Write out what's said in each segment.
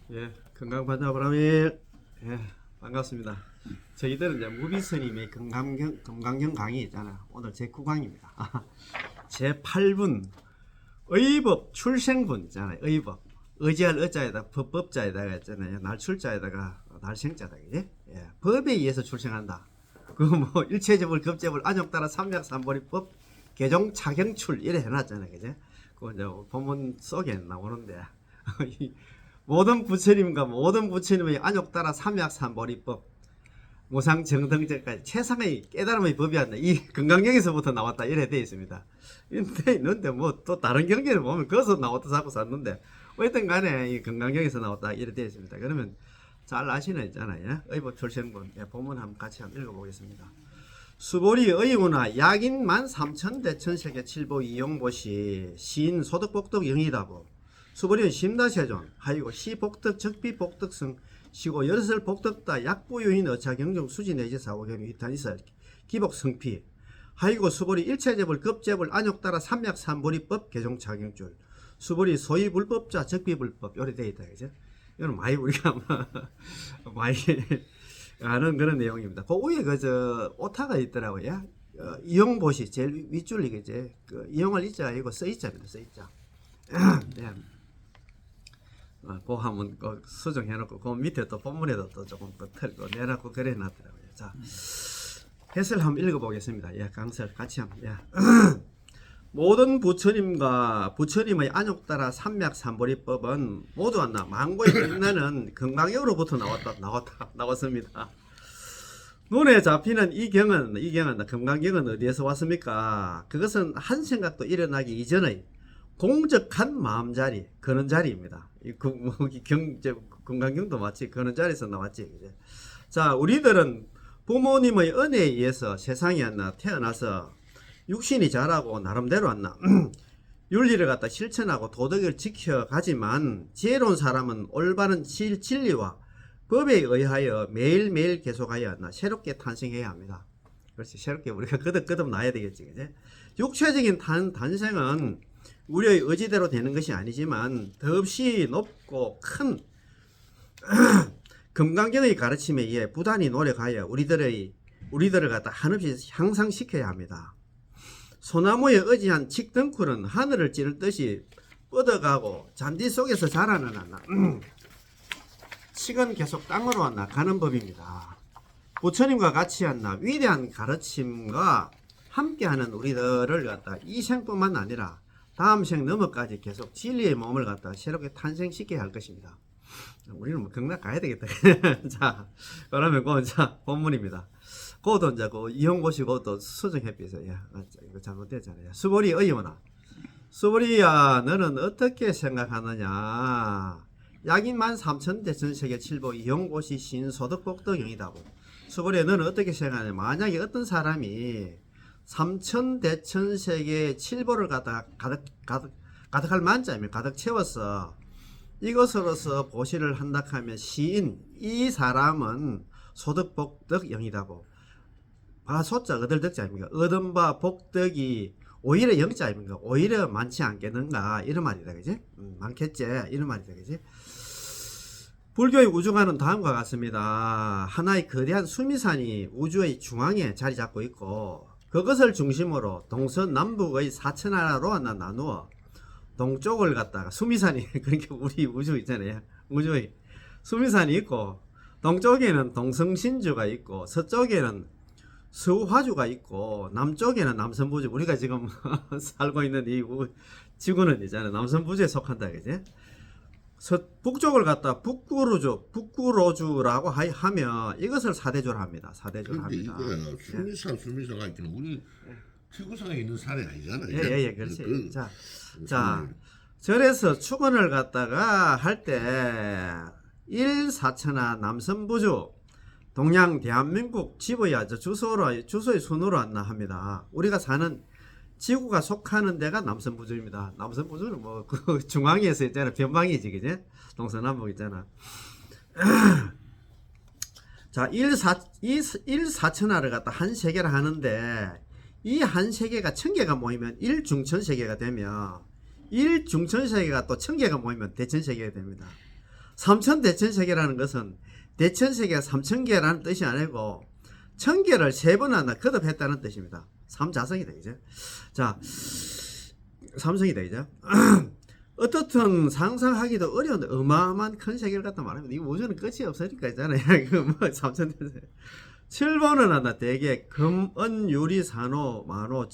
예, 건강반자보람일. 예, 반갑습니다. 저희들은 이제 무비스님의 건강경 강의 있잖아요. 오늘 제 9강입니다. 제 8분 의법 출생분 있잖아요. 의법 의지할 의자에다 법자에다가 있잖아요. 날출자에다가 날생자다, 그지? 예, 법에 의해서 출생한다. 그 뭐 일체재벌 급재벌 안욕 따라 삼약삼벌이법 개종 차경출 이래 해놨잖아요, 그지? 그 이제 본문 속에 나오는데. 모든 부처님과 모든 부처님의 안욕 따라 삼약삼벌이법 무상정등제까지 최상의 깨달음의 법이 왔네. 이 건강경에서부터 나왔다 이래 되어 있습니다. 있는데 뭐 또 다른 경계를 보면 거기서 나왔다 자꾸 샀는데 어쨌든 간에 이 건강경에서 나왔다 이래 되어 있습니다. 그러면 잘 아시는 있잖아요. 의법 출생본. 예, 본문 한번 같이 한번 읽어보겠습니다. 수보리 의문화 약인 13,000대천세계 칠보 이용보시 시인 소득복덕 영의다보 수보리는 심다세존 하이고 시복덕 적비복덕성 시고 열설 복덕다 약부유인 어차경정 수지 내지 사고경유 이탄이설 기복성피 하이고 수보리 일체재벌 급재벌 안욕 따라 삼약삼보리법 개종차경줄 수보리 소위불법자 적비불법 요래 되어 있다, 그죠? 이건 많이 우리가 많이 아는 그런 내용입니다. 그 위에 그저 오타가 있더라고요. 이용보시 제일 윗줄이 그제 그 이용할 이자 아니고 써있자입니다. 써있자. 네. 그 한번 수정해놓고 그 밑에 또 본문에도 또 조금 털고 내놓고 그래놨더라고요. 자, 해설 한번 읽어보겠습니다. 예, 강설 같이 한번. 예. 모든 부처님과 부처님의 안욕 따라 삼약삼보리법은 모두 한나 망고에 빛나는 건강경으로부터 나왔습니다. 눈에 잡히는 이 경은 건강경은 어디에서 왔습니까? 그것은 한 생각도 일어나기 이전의 공적한 마음자리, 그런 자리입니다. 건강경도 마치 그런 자리에서 나왔지. 그죠? 자, 우리들은 부모님의 은혜에 의해서 세상에 태어나서 육신이 자라고 나름대로 윤리를 갖다 실천하고 도덕을 지켜가지만 지혜로운 사람은 올바른 진리와 법에 의하여 매일매일 계속하여 새롭게 탄생해야 합니다. 그렇지, 새롭게 우리가 거듭 나야 되겠지. 그죠? 육체적인 탄생은 우리의 의지대로 되는 것이 아니지만 더없이 높고 큰 건강경의 가르침에 의해 부단히 노력하여 우리들을 갖다 한없이 향상시켜야 합니다. 소나무에 의지한 칡덩쿨은 하늘을 찌를 듯이 뻗어가고 잔디 속에서 자라는 칡은 계속 땅으로 가는 법입니다. 부처님과 같이 위대한 가르침과 함께하는 우리들을 갖다 이 생뿐만 아니라 다음 생 넘어까지 계속 진리의 몸을 갖다 새롭게 탄생시켜야 할 것입니다. 우리는 뭐 경락 가야 되겠다. 자, 그러면 본문입니다. 그것도 이제 이용보시고 또 수정해피서 이거 잘못됐잖아요. 수보리 의원아, 수보리야, 너는 어떻게 생각하느냐? 약인 13,000대천세계 칠보 이용보시 신소득복덕 영이다고. 수보리야, 너는 어떻게 생각하느냐? 만약에 어떤 사람이 3,000대천세계 칠보를 가득할 만자면 가득 채워서 이것으로서 보시를 한다 하면 시인 이 사람은 소득복덕 영이다고. 소자 얻을 덕자 아닙니까? 얻은 바 복덕이 오히려 영자 아닙니까? 오히려 많지 않겠는가 이런 말이다, 그지? 많겠지 이런 말이다, 그지? 불교의 우주관은 다음과 같습니다. 하나의 거대한 수미산이 우주의 중앙에 자리 잡고 있고 그것을 중심으로 동서남북의 사천하로 나누어 동쪽을 갖다가 수미산이 그러니까 우리 우주 있잖아요. 우주의 수미산이 있고 동쪽에는 동성신주가 있고 서쪽에는 서화주가 있고 남쪽에는 남선부주, 우리가 지금 살고 있는 이 지구는 있잖아요. 남선부주에 속한다, 그지? 북쪽을 갖다 북구로주라고 하면 이것을 사대주라 합니다. 사대주라 합니다. 이거야 수미사가 있기는 우리 지구상에 있는 산이 아니잖아요. 예, 그렇지. 자, 절에서 축원을 갖다가 할 때 일사천하 남선부주 동양 대한민국 집어야 주소의 순으로 합니다. 우리가 사는 지구가 속하는 데가 남선부주입니다. 남선부주는 뭐 그 중앙에서 있잖아, 변방이지, 그지? 동서남북 있잖아. 자, 일사천하를 갖다 한 세계를 하는데 이 한 세계가 1000개가 모이면 일중천세계가 되며 일중천세계가 또 1000개가 모이면 대천세계가 됩니다. 삼천대천세계라는 것은 대천세계가 3,000개라는 뜻이 아니고 1,000개를 3번 하나 거듭했다는 뜻입니다. 삼자성이다 이제. 자, 삼성이다 이제. 어떻든 상상하기도 어려운데 어마어마한 큰 세계를 갖다 말합니다. 이 우주는 끝이 없으니까 있잖아요. 이거 뭐 삼천대천. 7번은 하나 대개 금, 은, 유리, 산호, 만호,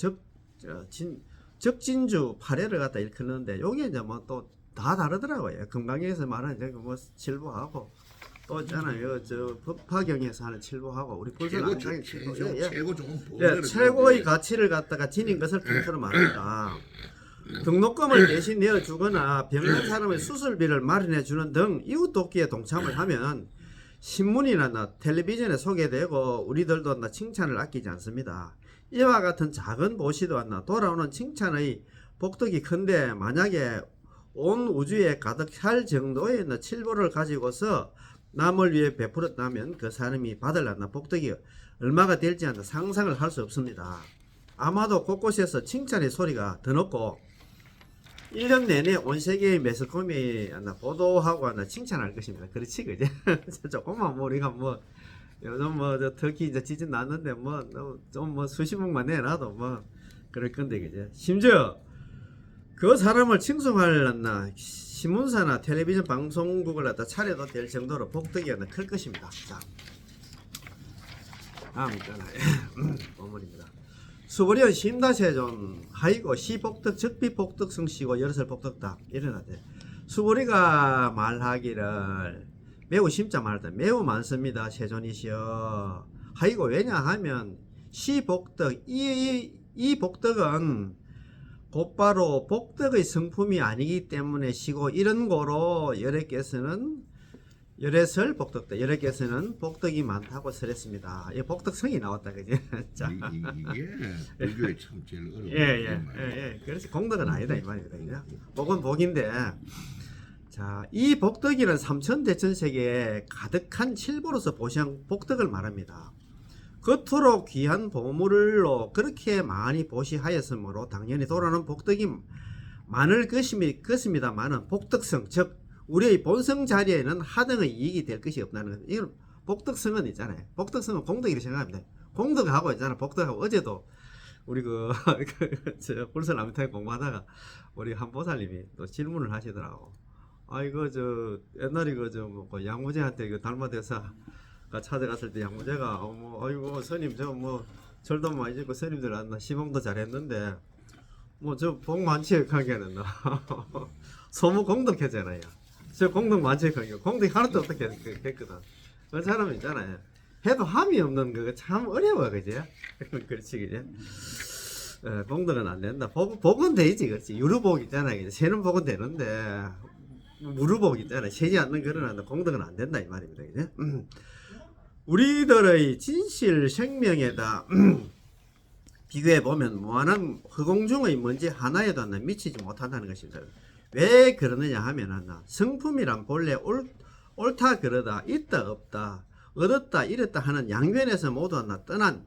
적진주, 파래를 갖다 일컫는데 요게 이제 뭐 또 다 다르더라고요. 금강경에서 말하는 저거 뭐 칠보하고 또 있잖아요. 저 법화경에서 하는 칠보하고 우리 불설 최고 칠보. 예, 최고 조금 예, 최고의 가치를 갖다가 지닌 것을 통째로 말합니다. 등록금을 대신 내어주거나 병든 사람의 수술비를 마련해주는 등 이웃 돕기에 동참을 하면 신문이나 텔레비전에 소개되고 우리들도 칭찬을 아끼지 않습니다. 이와 같은 작은 보시도 돌아오는 칭찬의 복덕이 큰데 만약에 온 우주에 가득할 정도의 칠보를 가지고서 남을 위해 베풀었다면 그 사람이 받을 복덕이 얼마가 될지 상상을 할 수 없습니다. 아마도 곳곳에서 칭찬의 소리가 드높고 1년 내내 온 세계의 매스컴이 보도하고 칭찬할 것입니다. 그렇지, 그제? 조금만 뭐 우리가 뭐 요즘 뭐 저 터키 이제 지진 났는데 뭐 좀 뭐 수십억만 내놔도 뭐 그럴 건데, 그제? 심지어 그 사람을 칭송하려나 신문사나 텔레비전 방송국을 갖다 차려도 될 정도로 복덕이 클 것입니다. 자, 다음 있잖아요. 어머니입니다. 수보리언 심다세존 하이고 시복덕 적비복덕 성시고 열설 복덕다 일어나대. 수보리가 말하기를 매우 심자 말하다 매우 많습니다. 세존이시여 하이고 왜냐하면 시복덕 이 복덕은 곧바로 복덕의 성품이 아니기 때문에 시고 이런 거로 열애께서는 열애설 복덕다. 열애께서는 복덕이 많다고 설했습니다. 이 복덕성이 나왔다, 그지? 자, 이게 불교의 참 제일 어려운 예. 그래서 공덕은 아니다 이 말입니다. 복은 복인데, 자, 이 복덕이는 삼천대천세계에 가득한 칠보로서 보시한 복덕을 말합니다. 겉으로 귀한 보물로 그렇게 많이 보시하였으므로 당연히 돌아오는 복덕이 많을 것입니다만은 복덕성 즉 우리의 본성 자리에는 하등의 이익이 될 것이 없다는 것. 이건 복덕성은 있잖아요. 복덕성은 공덕이라고 생각합니다. 공덕하고 있잖아. 복덕하고 어제도 우리 저 불설남탕 공부하다가 우리 한 보살님이 또 질문을 하시더라고. 이거 저 옛날에 뭐 양무제한테 그 달마대사 찾아갔을 때 양무제가 아이고 스님 저 뭐 절도 많이 짓고 스님들 시봉도 잘했는데 뭐 저 복 많지 하게는 소무 공덕했잖아요. 저 공덕 많지 하게 공덕 하나도 어떻게 했거든. 그 사람 있잖아요. 해도 함이 없는 그거 참 어려워 그지? 그렇지 그지? 공덕은 안 된다. 복은 되지 그렇지. 유루복 있잖아요. 그지? 세는 복은 되는데 무루복 있잖아요. 세지 않는 그런 공덕은 안 된다 이 말입니다. 그지? 우리들의 진실 생명에다 비교해 보면 무한한 허공 중의 먼지 하나에도 미치지 못한다는 것입니다. 왜 그러느냐 하면 성품이란 본래 옳다 그러다 있다 없다 얻었다 잃었다 하는 양면에서 모두 떠나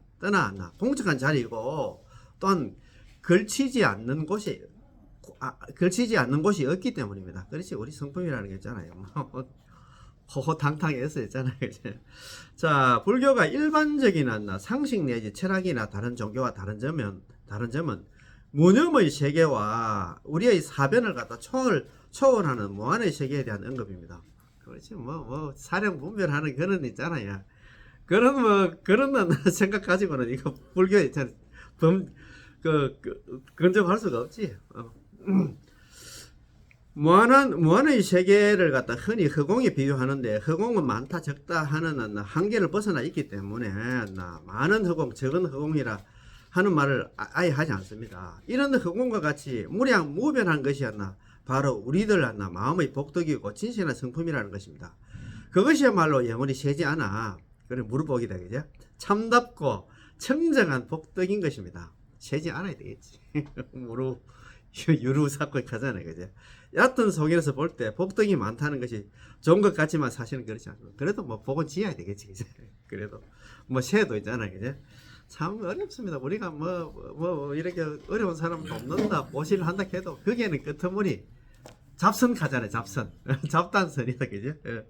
공적한 자리고 또한 걸치지 않는 곳이 없기 때문입니다. 그렇지 우리 성품이라는 게 있잖아요. 호호탕탕해서 있잖아요. 자, 불교가 일반적인 상식 내지 철학이나 다른 종교와 다른 점은 무념의 세계와 우리의 사변을 갖다 초월하는 무한의 세계에 대한 언급입니다. 그렇지 뭐 사령 분별하는 그런 있잖아요. 그런 생각 가지고는 이거 불교에 있잖아. 근접할 수가 없지. 무한의 세계를 갖다 흔히 허공에 비유하는데 허공은 많다 적다 하는 한계를 벗어나 있기 때문에 많은 허공 적은 허공이라 하는 말을 아예 하지 않습니다. 이런 허공과 같이 무량무변한 것이 바로 우리들 마음의 복덕이고 진실한 성품이라는 것입니다. 그것이야말로 영원히 세지 않아. 그래 무르복이다 그죠? 참답고 청정한 복덕인 것입니다. 세지 않아야 되겠지. 유루사고 가잖아요, 그죠? 얕은 속에서 볼 때 복덕이 많다는 것이 좋은 것 같지만 사실은 그렇지 않습니다. 그래도 뭐 복은 지어야 되겠지, 그죠? 그래도 뭐 새도 있잖아요, 그죠? 참 어렵습니다. 우리가 뭐 이렇게 어려운 사람 돕는다, 보시를 한다 해도 거기에는 끄트머리 잡선가잖아요. 잡선. 잡단선이다. 그죠? 예.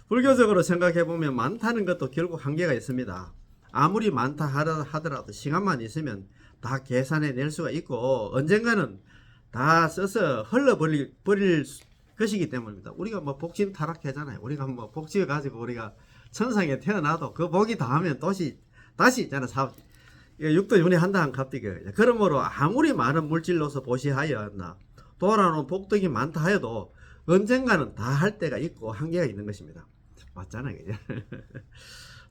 불교적으로 생각해 보면 많다는 것도 결국 한계가 있습니다. 아무리 많다 하더라도 시간만 있으면 다 계산해 낼 수가 있고 언젠가는 다 써서 흘러버릴 것이기 때문입니다. 우리가 뭐 복진 타락하잖아요. 우리가 뭐 복지를 가지고 우리가 천상에 태어나도 그 복이 다하면 다시 있잖아. 육도 윤회한다 갑디게. 그러므로 아무리 많은 물질로서 보시하였나 돌아오는 복덕이 많다 하여도 언젠가는 다 할 때가 있고 한계가 있는 것입니다. 맞잖아요. 그죠?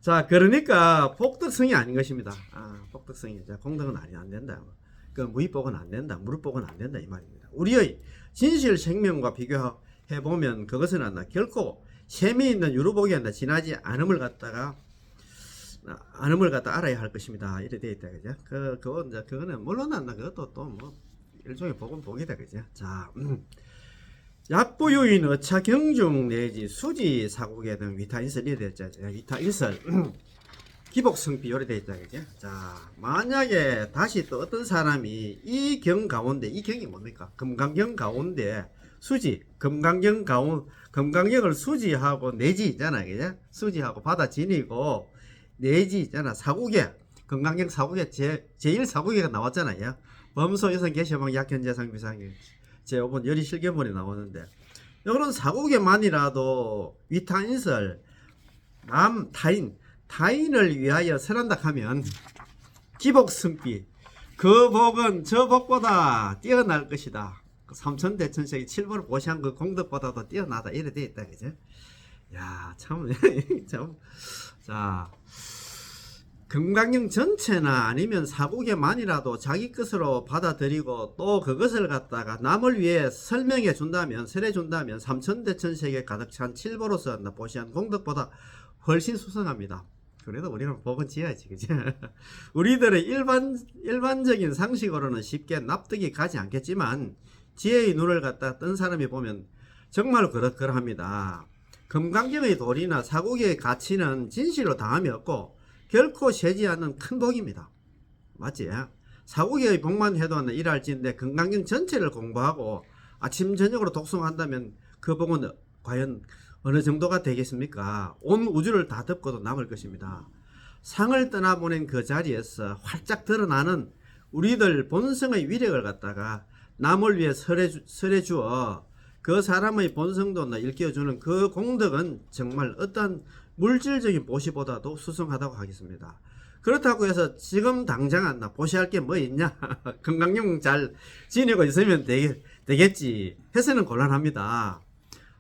자, 그러니까 복덕성이 아닌 것입니다. 복덕성이 공덕은 안 된다. 그 무의복은 안 된다. 무릇복은 안 된다 이 말입니다. 우리의 진실 생명과 비교해 보면 그것은 결코 셈이 있는 유루복이 지나지 않음을 갖다 알아야 할 것입니다. 이래 돼 있다. 그죠? 그거는 물론 그것도 또 뭐 일종의 복이다. 그죠? 자, 약부유인 어차 경중 내지 수지 사국에 등 위타인설이 되었죠. 위타인설 기복성비 요래 되어 있다. 그죠? 자, 만약에 다시 또 어떤 사람이 이 경 가운데, 이 경이 뭡니까? 금강경 가운데 수지, 금강경을 수지하고 내지 있잖아. 그죠? 수지하고 바다 지니고 내지 있잖아. 사국에, 금강경 사국에 제1 사국에가 나왔잖아요. 범소 여성 개시방 약현재상 비상에 제5번 열이 실견본이 나오는데 이런 사국에만이라도 위타인설 타인을 위하여 설한다 하면 기복승비 그 복은 저 복보다 뛰어날 것이다. 삼천대천sek이 7번을 보시한 그 공덕보다도 뛰어나다. 이래 돼 있다. 그죠? 야, 참, 자, 금강경 전체나 아니면 사국에만이라도 자기 것으로 받아들이고 또 그것을 갖다가 남을 위해 설명해 준다면, 설해 준다면 삼천대천sek에 가득 찬 7보로서 보시한 공덕보다 훨씬 수성합니다. 그래도 우리는 복은 지어야지. 그죠? 우리들의 일반적인 상식으로는 쉽게 납득이 가지 않겠지만 지혜의 눈을 갖다 뜬 사람이 보면 정말 그러합니다. 금강경의 도리나 사국의 가치는 진실로 다함이 없고 결코 세지 않는 큰 복입니다. 맞지? 사국의 복만 해도 일할지인데 금강경 전체를 공부하고 아침 저녁으로 독송한다면 그 복은 과연 어느 정도가 되겠습니까? 온 우주를 다 덮고도 남을 것입니다. 상을 떠나보낸 그 자리에서 활짝 드러나는 우리들 본성의 위력을 갖다가 남을 위해 설해 주어 그 사람의 본성도 일깨워주는 그 공덕은 정말 어떤 물질적인 보시보다도 수성하다고 하겠습니다. 그렇다고 해서 지금 당장 보시할 게 뭐 있냐? 건강용 잘 지내고 있으면 되겠지 해서는 곤란합니다.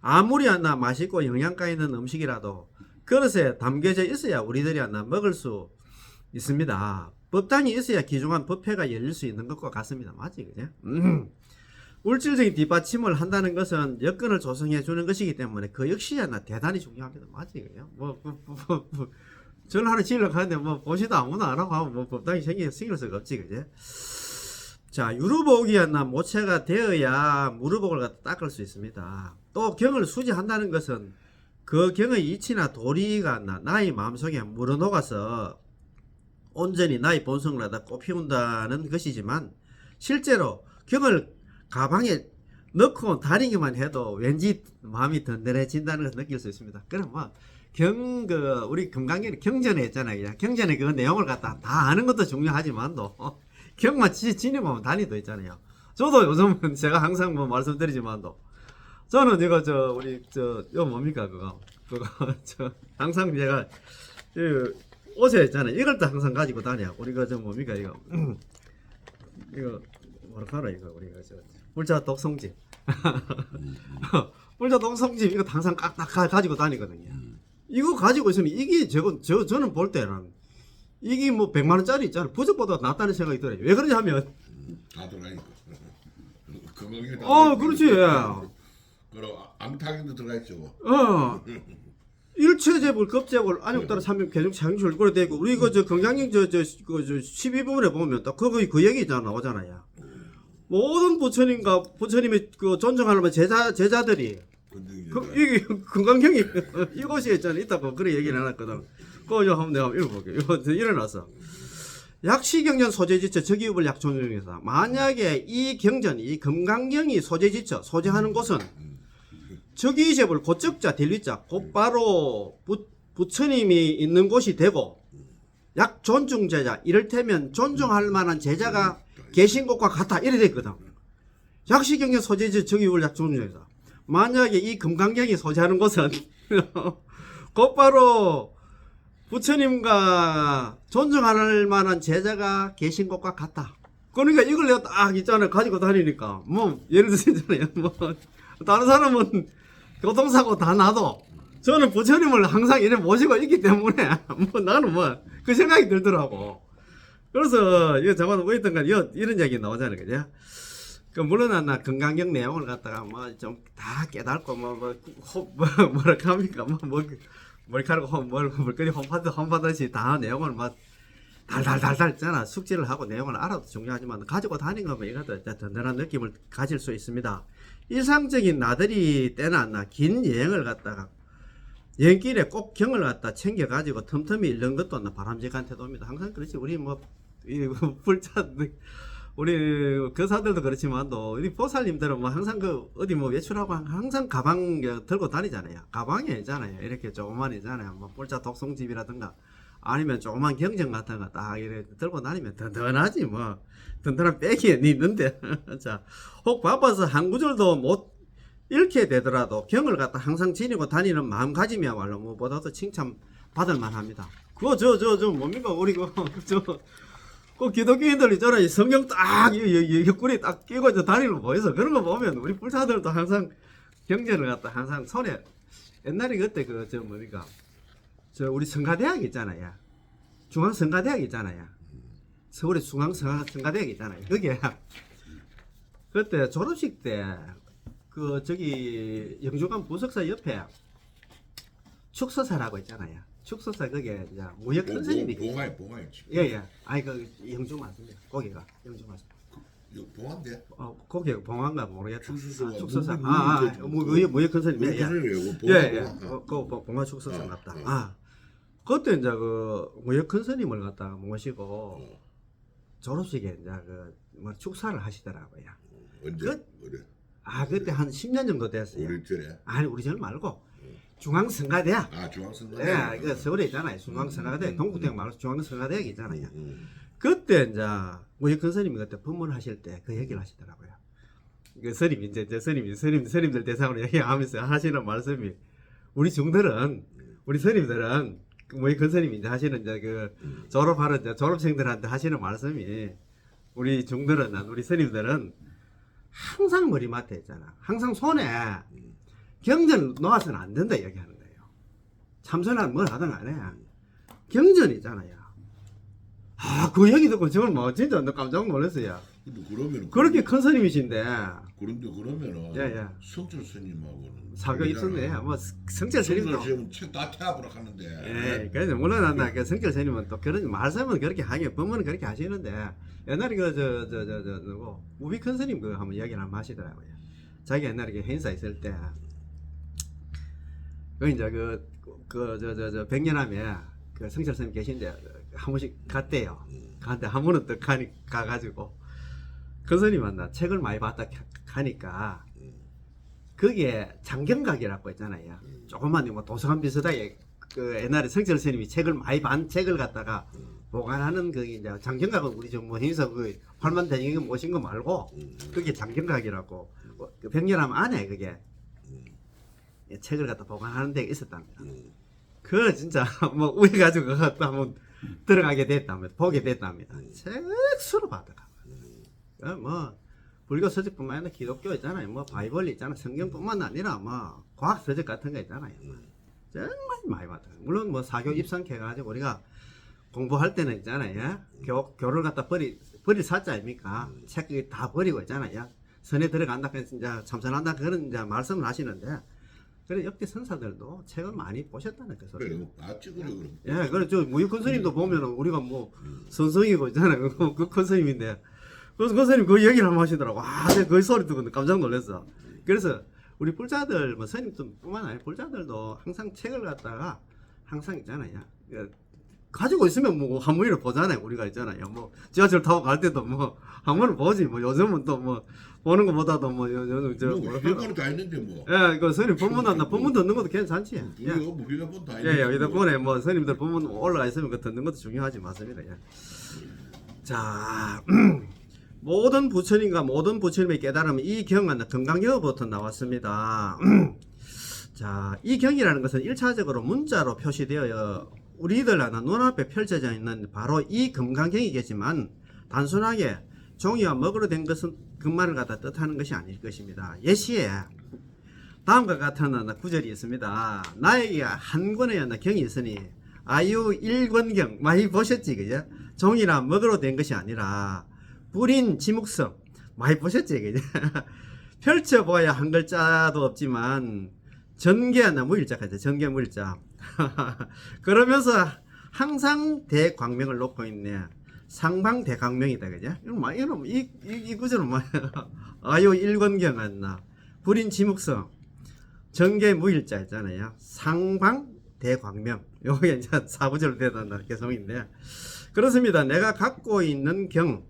아무리 맛있고 영양가 있는 음식이라도 그릇에 담겨져 있어야 우리들이 먹을 수 있습니다. 법당이 있어야 귀중한 법회가 열릴 수 있는 것과 같습니다. 맞지? 그죠? 물질적인 뒷받침을 한다는 것은 여건을 조성해 주는 것이기 때문에 그 역시 대단히 중요합니다. 맞지? 그죠? 전화를 지으려고 하는데 보시도 아무나 안 하고 법당이 생길 수가 없지. 그죠? 자, 유루복이 모체가 되어야 무루복을 갖다 닦을 수 있습니다. 또 경을 수지한다는 것은 그 경의 이치나 도리가 나의 마음속에 물어녹아서 온전히 나의 본성을 갖다 꽃피운다는 것이지만 실제로 경을 가방에 넣고 다니기만 해도 왠지 마음이 든든해진다는 것을 느낄 수 있습니다. 그럼 우리 금강경이 경전에 있잖아요. 경전에 그 내용을 갖다 다 아는 것도 중요하지만도 경만 지내보면 다니도 있잖아요. 저도 요즘은 제가 항상 말씀드리지만도 저는 이거 이거 뭡니까 그거 항상 제가 옷에 있잖아요. 이걸 또 항상 가지고 다녀. 우리가 뭡니까 이거 뭐라 하나 이거 우리가 불자 독성집 불자 독성집 이거 항상 깍딱 가지고 다니거든요. 이거 가지고 있으면 이게 저는 볼 때는 이게 100만 원짜리 있잖아요. 부적보다 낫다는 생각이 들어요. 왜 그러냐 하면 다 들어가니까. 그렇지. 그럼 암탉에도 들어가 있죠. 일체재불, 급재불, 안욕따라 삼명 개중 창출 그래 되고 우리 건강경 12부분에 보면 딱 그 얘기 나오잖아요. 모든 부처님의 존경하는 제자들이 이게 건강경이 이곳에 있잖아요. 있다고 그런 얘기를 해놨거든. 그거 한번 내가 읽어볼게요. 이거 일어나서 약시경전 소재지처 적유불 약존중에서 만약에 이 경전, 이 금강경이 소재지처 소재하는 곳은 적유이접을 고적자 딜리자 곧바로 부처님이 있는 곳이 되고 약존중제자 이를테면 존중할 만한 제자가 계신 곳과 같다 이래 됐거든. 약시경전 소재지처 적유불 약존중에서 만약에 이 금강경이 소재하는 곳은 곧바로 부처님과 존중할 만한 제자가 계신 것과 같다. 그러니까 이걸 내가 딱 있잖아요. 가지고 다니니까. 뭐, 예를 들어서 있잖아요. 뭐, 다른 사람은 교통사고 다 나도 저는 부처님을 항상 이래 모시고 있기 때문에 뭐 나는 뭐 그 생각이 들더라고. 그래서 이거 저번에 뭐 있던가 이런 얘기 나오잖아요. 그죠? 그 물론 나 건강경 내용을 갖다가 뭐 좀 다 깨닫고 뭐라 합니까? 머리카락 물거리 홈파듯이 다 내용을 막 달달달달 있잖아. 숙지를 하고 내용을 알아도 중요하지만 가지고 다니는 거면 이것도 든든한 느낌을 가질 수 있습니다. 일상적인 나들이 때나 긴 여행을 갔다가 여행길에 꼭 경을 갖다 챙겨가지고 틈틈이 읽는 것도 바람직한 태도입니다. 항상 그렇지. 우리 불자들 우리 교사들도 그렇지만도 우리 보살님들은 뭐 항상 어디 외출하고 항상 가방 들고 다니잖아요. 가방에 있잖아요. 이렇게 조그만 있잖아요. 뭐 뿔자 독송집이라든가 아니면 조그만 경전 같은 거 딱 이렇게 들고 다니면 든든하지 뭐. 든든한 백이 있는데 자, 혹 바빠서 한 구절도 못 읽게 되더라도 경을 갖다 항상 지니고 다니는 마음가짐이야말로 무엇보다도 칭찬 받을 만합니다. 그거 뭡니까 우리 그 기독교인들 있잖아요. 성경 딱 옆구리 딱 끼고 다니는 거 보여서 그런 거 보면 우리 불자들도 항상 경전을 갖다 항상 손에 옛날에 그때 우리 성가대학 있잖아요. 중앙성가대학 있잖아요. 서울에 중앙성가대학 있잖아요. 거기에 그때 졸업식 때 영주관 부석사 옆에 축서사라고 있잖아요. 축소사 그게 이제 무역 큰 스님이 봉화에 예예. 아니 영주 맞습니다. 거기가 영주 맞습니다. 봉화인데? 거기 봉화인가 모르겠다. 축소사. 무역 큰 스님. 예예. 그 봉화 축소사 같다. 어. 아 그때 이제 무역 큰 스님을 갖다 모시고 졸업식에 이제 축사를 하시더라고요. 언제? 그때 한 10년 정도 됐어요. 우리 전에? 아니 우리 전 말고. 중앙성가대학. 중앙성가대학. 그 서울에 있잖아요. 중앙성가대학. 동국대학 말고 중앙성가대학 있잖아요. 그때 이제 무역 큰 스님이 그때 법문을 하실 때 그 얘기를 하시더라고요. 그 스님이 이제 스님들 대상으로 얘기하면서 하시는 말씀이 우리 스님들은 무역 큰 스님이 이제 하시는 이제 졸업하는 이제 졸업생들한테 하시는 말씀이 우리 스님들은 항상 머리맡에 있잖아. 항상 손에 경전 놓아서는 안 된다 얘기하는 거예요. 참선하는 뭘 하든 안 해. 경전이 있잖아요. 그 얘기 듣고 저는 진짜 깜짝 놀랐어요. 그렇게 큰 스님이신데. 그러면은 예. 성철 스님하고는 사교 입선데 성철 스님도 지금 책다 태압으로 하는데. 예. 그래서 물론 성철 스님은 또 그런 말씀은 그렇게 하게 법문은 그렇게 하시는데 옛날에 우비 큰 스님 한번 이야기를 한번 하시더라고요. 자기 옛날에 행사 있을 때. 이제 백년암에 성철 스님 계신데 한 번씩 갔대요. 갔는데 한 번은 또 가가지고 그 스님 만나 책을 많이 봤다 가니까 거기에 장경각이라고 있잖아요. 조그만 도서관 비슷하게 옛날에 성철 스님이 책을 많이 반 책을 갖다가 보관하는 이제 장경각은 우리 행사 활만 대행이 모신 거 말고 그게 장경각이라고 백년암 안에 그게 책을 갖다 보관하는 데가 있었답니다. 그 진짜 우리 가지고 그것도 한번 들어가게 됐답니다. 보게 됐답니다. 책 수로 받아가. 불교 서적뿐만 아니라 기독교 있잖아요. 바이블 있잖아요. 성경뿐만 아니라 과학 서적 같은 거 있잖아요. 정말 많이 받아요. 물론 사교 입성해가지고 우리가 공부할 때는 있잖아요. 교를 갖다 버릴 사자 아닙니까? 책 다 버리고 있잖아요. 선에 들어간다, 이제 참선한다 그런 이제 말씀을 하시는데. 그래 역대 선사들도 책을 많이 보셨다는 그 소리. 예, 그래 무익 큰 스님도 보면은 우리가 선성이고 있잖아요. 그 큰 스님인데, 그래서 그 스님 그 얘기를 한번 하시더라고. 그 소리 듣고 깜짝 놀랐어. 그래서 우리 불자들, 스님뿐만 아니라 불자들도 항상 책을 갖다가 항상 있잖아요. 가지고 있으면 뭐 한문이를 보잖아요. 우리가 있잖아요. 뭐 지하철 타고 갈 때도 뭐 한문을 보지. 뭐 요즘은 또 뭐 보는 것보다도 뭐 요즘 뭐 휴대폰이 다 있는데 뭐. 예, 그 스님 법문 듣는 것도 괜찮지. 예. 우리가 뭐 휴대폰 다 예, 있는데. 예, 휴대폰에 뭐 스님들 법문 올라가 있으면 그 듣는 것도 중요하지 맞습니다. 예. 자, 모든 부처님과 모든 부처님의 깨달음은 이 경은 금강경부터 나왔습니다. 자, 이 경이라는 것은 1차적으로 문자로 표시되어 우리들 하나 눈앞에 펼쳐져 있는 바로 이 금강경이겠지만 단순하게 종이와 먹으로 된 것만을 갖다 뜻하는 것이 아닐 것입니다. 예시에 다음과 같은 구절이 있습니다. 나에게 한 권의 경이 있으니 아유 일권경 많이 보셨지 그죠? 종이나 먹으로 된 것이 아니라 불인 지묵성 많이 보셨지 그죠? 펼쳐보아야 한 글자도 없지만 전개하나 무일자까지 전개 무일자 그러면서 항상 대광명을 놓고 있네. 상방 대광명이다 그죠? 이건 이 구절은 뭐야? 아유 일권경 안나 불인 지묵성 전개 무일자 있잖아요. 상방 대광명 요게 이제 4구절 대단한 개성인데 그렇습니다. 내가 갖고 있는 경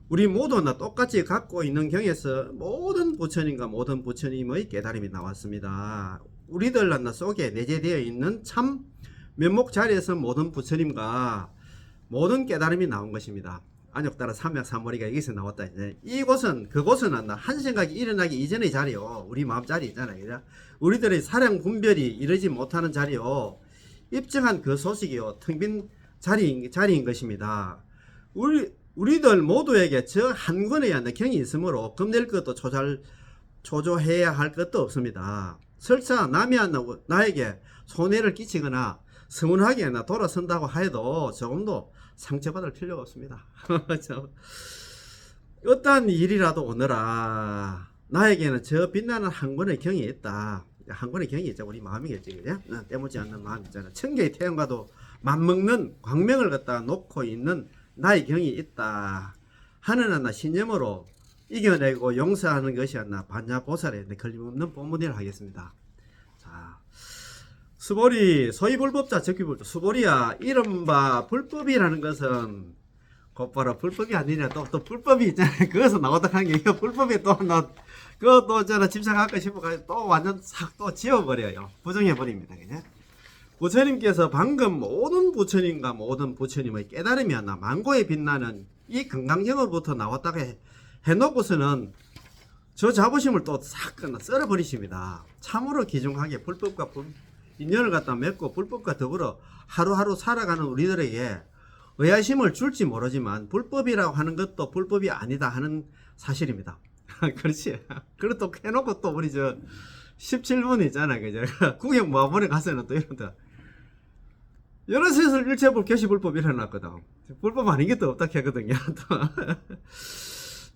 우리 모두나 똑같이 갖고 있는 경에서 모든 부처님과 모든 부처님의 깨달음이 나왔습니다. 우리들 속에 내재되어 있는 참 면목 자리에서 모든 부처님과 모든 깨달음이 나온 것입니다. 안욕따라 삼약삼머리가 여기서 나왔다. 이곳은 그곳은 한 생각이 일어나기 이전의 자리요. 우리 마음 자리 있잖아요. 그죠? 우리들의 사량 분별이 이르지 못하는 자리요. 입증한 그 소식이요. 텅 빈 자리인 것입니다. 우리들 모두에게 저 한 권의 경이 있으므로 겁낼 것도 초조해야 할 것도 없습니다. 설사 남이 나에게 손해를 끼치거나 서운하게 돌아선다고 하여도 조금도 상처받을 필요가 없습니다. 어떠한 일이라도 오너라 나에게는 저 빛나는 한 권의 경이 있다. 한 권의 경이 있죠. 우리 마음이겠지 그죠? 때묻지 않는 마음 있잖아. 천개의 태양과도 맞먹는 광명을 갖다 놓고 있는 나의 경이 있다 하는 신념으로 이겨내고 용서하는 것이 반야보살의 걸림없는 본문이라 하겠습니다. 자, 수보리 소위불법자 적기불법 수보리야 이른바 불법이라는 것은 곧바로 불법이 아니라 또 불법이 있잖아요. 거기서 나왔다 하는 게 이거 불법이 또 그것도 저는 집착할까 싶어가지고 또 완전 싹 또 지워버려요. 부정해버립니다. 그냥 부처님께서 방금 모든 부처님과 모든 부처님의 깨달음이 만고에 빛나는 이 금강경으로부터 나왔다고 해놓고서는 저 자부심을 또 싹 썰어버리십니다. 참으로 기중하게 불법과 인연을 갖다 맺고 불법과 더불어 하루하루 살아가는 우리들에게 의아심을 줄지 모르지만 불법이라고 하는 것도 불법이 아니다 하는 사실입니다. 그렇지. 그리고 또 해놓고 또 우리 저 17분 있잖아. 그죠? 구경 모아보내 가서는 또 이런다. 여러 세술 일체불 개시불법 일어났거든. 불법 아닌 게 또 없다 하거든요.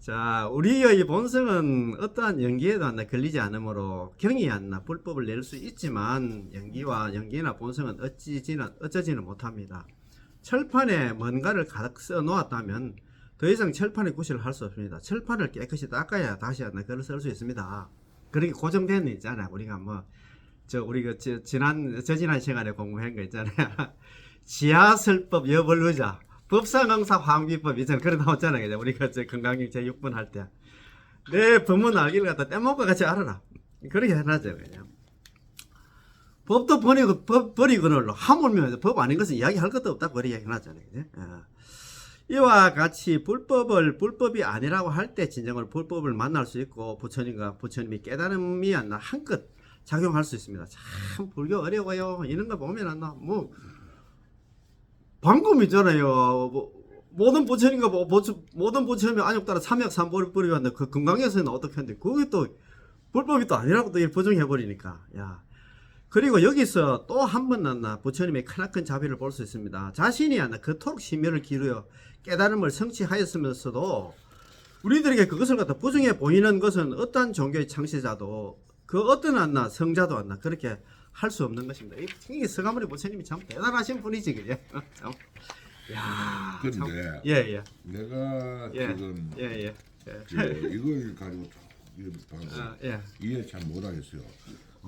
자, 우리의 본성은 어떠한 연기에도 걸리지 않으므로 경이 불법을 낼 수 있지만 연기나 본성은 어쩌지는 못합니다. 철판에 뭔가를 가득 써 놓았다면 더 이상 철판의 구실을 할 수 없습니다. 철판을 깨끗이 닦아야 다시 글을 쓸 수 있습니다. 그렇게 고정된 거 있잖아요. 우리가 우리 지난 시간에 공부한 거 있잖아요. 지하설법 여벌의자 법상응사 황비법 이전 그런 나왔잖아요. 그죠? 우리가 건강경 제6번 할 때 내 법문 알기를 갖다 떼먹고 같이 알아라. 그렇게 해놨죠. 그냥 법도 버리고는 하물며 법 아닌 것은 이야기할 것도 없다고 그렇게 해놨잖아요. 그죠? 이와 같이 불법이 아니라고 할 때 진정으로 불법을 만날 수 있고 부처님과 부처님이 깨달음이 한껏 작용할 수 있습니다. 참 불교 어려워요. 이런 거 보면 방금 있잖아요. 모든 부처님과 모든 부처님이 안욕따라 삼약삼보를 왔는데 그 금강에서는 어떻게 하는데 그게 또 불법이 또 아니라고 또 부정해 버리니까. 야. 그리고 여기서 또 한 번 부처님의 크나큰 자비를 볼 수 있습니다. 자신이 그토록 심혈을 기울여 깨달음을 성취하였으면서도 우리들에게 그것을 갖다 부정해 보이는 것은 어떠한 종교의 창시자도 그 어떤 성자도 그렇게 할 수 없는 것입니다. 이 서가모니 부처님이 참 대단하신 분이지 그죠? 참. 야. 근데 예. 내가 지금 예. 이걸 가지고 방금 이해 잘 못하겠어요.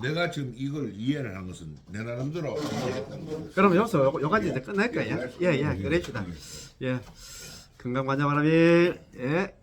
내가 지금 이걸 이해를 한 것은 내 나름대로 이해했다는 거. 그럼 여기서 요까지 이제 끝낼 거예요. 예, 그럽시다. 예. 건강 관장 바람이 예.